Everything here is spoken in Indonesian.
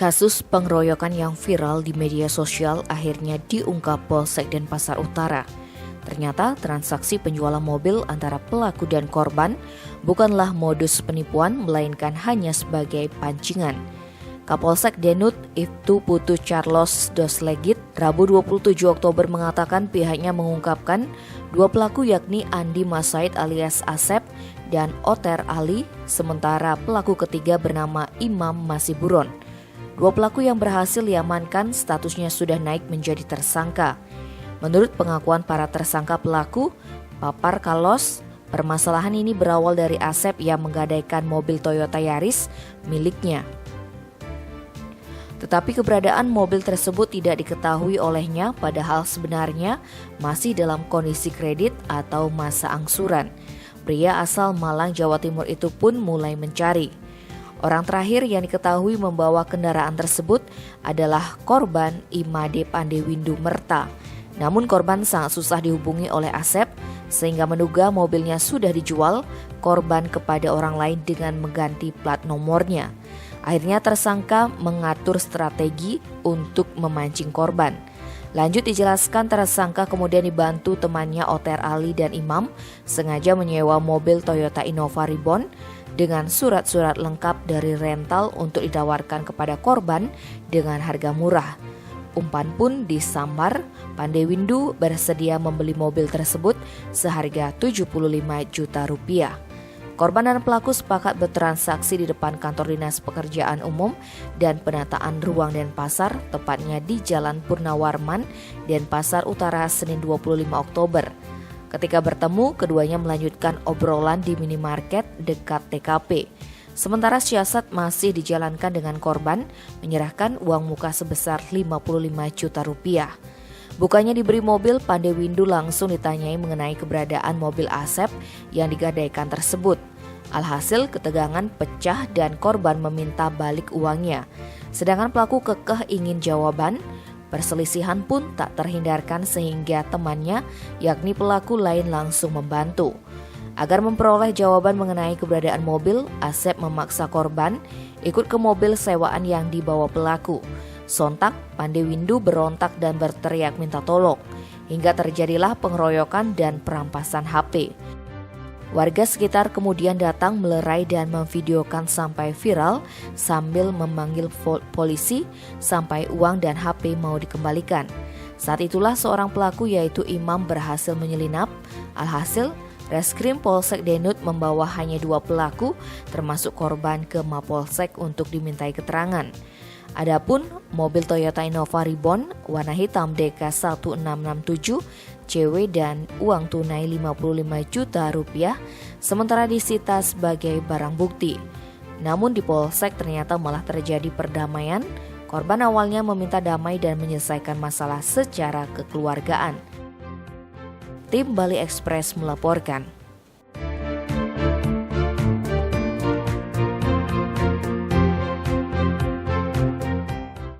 Kasus pengeroyokan yang viral di media sosial akhirnya diungkap Polsek Denpasar Utara. Ternyata transaksi penjualan mobil antara pelaku dan korban bukanlah modus penipuan, melainkan hanya sebagai pancingan. Kapolsek Denut Ibtu Putu Charles Dos Legit Rabu 27 Oktober mengatakan pihaknya mengungkapkan dua pelaku yakni Andi Masaid alias Asep dan Oter Ali, sementara pelaku ketiga bernama Imam Masiburon. Dua pelaku yang berhasil diamankan statusnya sudah naik menjadi tersangka. Menurut pengakuan para tersangka pelaku, papar kalos, permasalahan ini berawal dari Asep yang menggadaikan mobil Toyota Yaris miliknya. Tetapi keberadaan mobil tersebut tidak diketahui olehnya, padahal sebenarnya masih dalam kondisi kredit atau masa angsuran. Pria asal Malang, Jawa Timur itu pun mulai mencari. Orang terakhir yang diketahui membawa kendaraan tersebut adalah korban Imade Pandewindu Merta. Namun korban sangat susah dihubungi oleh Asep sehingga menduga mobilnya sudah dijual korban kepada orang lain dengan mengganti plat nomornya. Akhirnya tersangka mengatur strategi untuk memancing korban. Lanjut dijelaskan tersangka kemudian dibantu temannya Oter Ali dan Imam sengaja menyewa mobil Toyota Innova Reborn dengan surat-surat lengkap dari rental untuk ditawarkan kepada korban dengan harga murah. Umpan pun disambar, Pandewindu bersedia membeli mobil tersebut seharga 75 juta rupiah. Korban dan pelaku sepakat bertransaksi di depan kantor Dinas Pekerjaan Umum dan Penataan Ruang Denpasar, tepatnya di Jalan Purnawarman, Denpasar Utara, Senin 25 Oktober. Ketika bertemu, keduanya melanjutkan obrolan di minimarket dekat TKP. Sementara siasat masih dijalankan dengan korban menyerahkan uang muka sebesar 55 juta rupiah. Bukannya diberi mobil, Pandewindu langsung ditanyai mengenai keberadaan mobil Asep yang digadaikan tersebut. Alhasil ketegangan pecah dan korban meminta balik uangnya. Sedangkan pelaku kekeh ingin jawaban. Perselisihan pun tak terhindarkan sehingga temannya yakni pelaku lain langsung membantu. Agar memperoleh jawaban mengenai keberadaan mobil, Asep memaksa korban ikut ke mobil sewaan yang dibawa pelaku. Sontak, Pandewindu berontak dan berteriak minta tolong, hingga terjadilah pengeroyokan dan perampasan HP. Warga sekitar kemudian datang melerai dan memvideokan sampai viral sambil memanggil polisi sampai uang dan HP mau dikembalikan. Saat itulah seorang pelaku yaitu Imam berhasil menyelinap. Alhasil, Reskrim Polsek Denut membawa hanya dua pelaku termasuk korban ke Mapolsek untuk dimintai keterangan. Adapun mobil Toyota Innova Reborn warna hitam DK1667 CW dan uang tunai 55 juta rupiah sementara disita sebagai barang bukti. Namun di Polsek ternyata malah terjadi perdamaian. Korban awalnya meminta damai dan menyelesaikan masalah secara kekeluargaan. Tim Bali Express melaporkan.